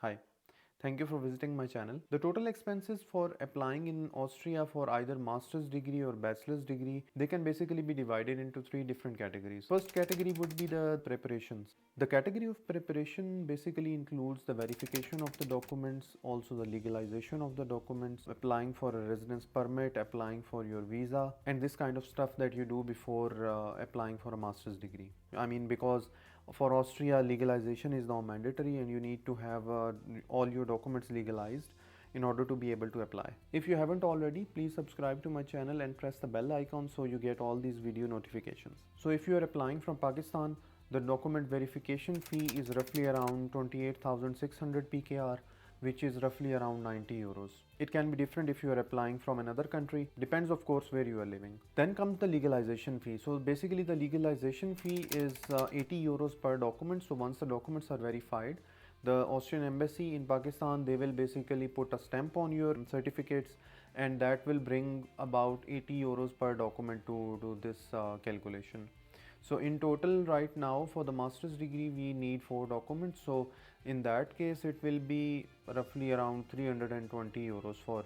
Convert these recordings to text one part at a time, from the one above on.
Hi, thank you for visiting my channel. The total expenses for applying in Austria for either master's degree or bachelor's degree, they can basically be divided into three different categories. First category would be the preparations. The category of preparation basically includes the verification of the documents, also the legalization of the documents, applying for a residence permit, applying for your visa, and this kind of stuff that you do before applying for a master's degree. I mean, because for Austria, legalization is now mandatory and you need to have all your documents legalized in order to be able to apply. If you haven't already, please subscribe to my channel and press the bell icon so you get all these video notifications. So if you are applying from Pakistan, the document verification fee is roughly around 28,600 PKR, which is roughly around 90 euros. It can be different if you are applying from another country, depends of course where you are living. Then comes the legalization fee. So basically the legalization fee is 80 euros per document. So once the documents are verified, the Austrian embassy in Pakistan, they will basically put a stamp on your certificates, and that will bring about 80 euros per document to do this calculation. So in total right now for the master's degree we need 4 documents. So in that case it will be roughly around 320 euros for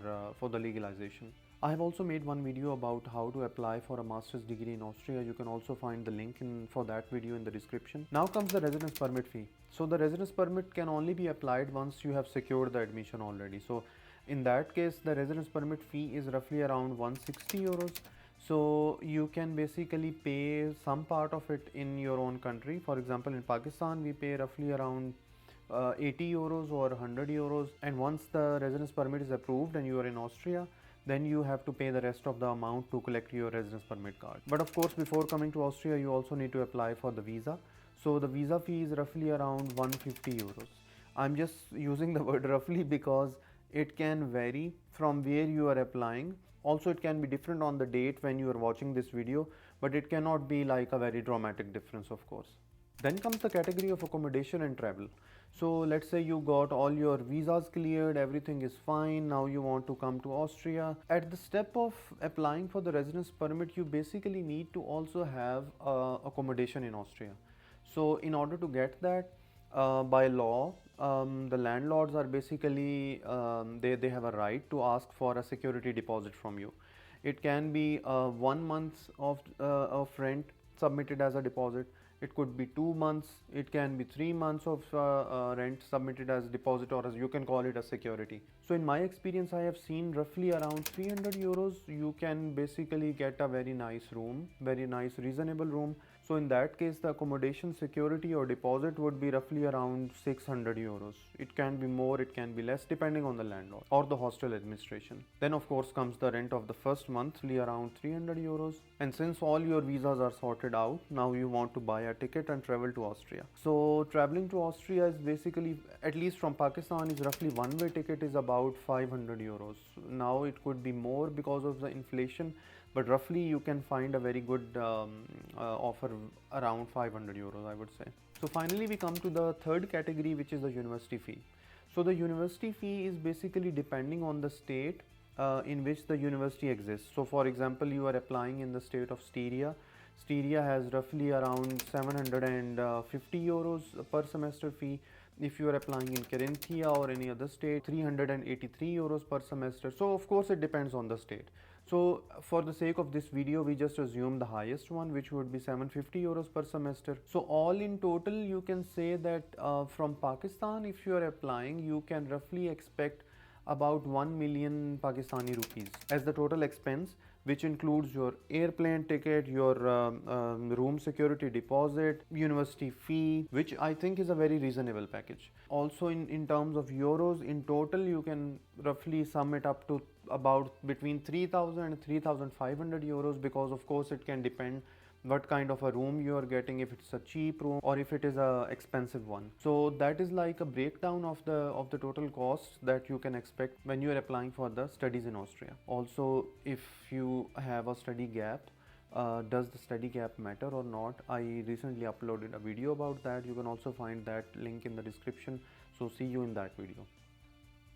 the legalization. I have also made one video about how to apply for a master's degree in Austria. You can also find the link for that video in the description. Now comes the residence permit fee. So the residence permit can only be applied once you have secured the admission already. So in that case the residence permit fee is roughly around 160 euros. So you can basically pay some part of it in your own country. For example, in Pakistan we pay roughly around 80 euros or 100 euros, and once the residence permit is approved and you are in Austria, then you have to pay the rest of the amount to collect your residence permit card. But of course, before coming to Austria, you also need to apply for the visa. So the visa fee is roughly around 150 euros. I'm just using the word roughly because it can vary from where you are applying. Also, it can be different on the date when you are watching this video, but it cannot be like a very dramatic difference, of course. Then comes the category of accommodation and travel. So let's say you got all your visas cleared, everything is fine, now you want to come to Austria. At the step of applying for the residence permit, you basically need to also have accommodation in Austria. So in order to get that, by law, the landlords are basically, they have a right to ask for a security deposit from you. It can be 1 month of rent submitted as a deposit. It could be 2 months, it can be 3 months of rent submitted as deposit, or as you can call it a security. So in my experience, I have seen roughly around 300 euros. You can basically get a very nice room, very nice reasonable room. So in that case, the accommodation security or deposit would be roughly around 600 euros. It can be more, it can be less, depending on the landlord or the hostel administration. Then of course comes the rent of the first month, around 300 euros. And since all your visas are sorted out, now you want to buy a ticket and travel to Austria. So traveling to Austria is basically, at least from Pakistan, is roughly one-way ticket is about 500 euros. Now it could be more because of the inflation, but roughly you can find a very good offer around 500 euros, I would say. So finally we come to the third category, which is the university fee. So the university fee is basically depending on the state in which the university exists. So for example, you are applying in the state of Styria. Styria has roughly around 750 euros per semester fee. If you are applying in Carinthia or any other state, 383 euros per semester. So of course it depends on the state. So for the sake of this video, we just assume the highest one, which would be 750 euros per semester. So all in total, you can say that from Pakistan, if you are applying, you can roughly expect about 1 million Pakistani rupees as the total expense, which includes your airplane ticket, your room security deposit, university fee, which I think is a very reasonable package. Also in terms of euros, in total you can roughly sum it up to about between 3000 and 3500 euros, because of course it can depend what kind of a room you are getting, if it's a cheap room or if it is a expensive one. So that is like a breakdown of the total cost that you can expect when you are applying for the studies in Austria. Also, if you have a study gap, does the study gap matter or not? I recently uploaded a video about that. You can also find that link in the description. So see you in that video.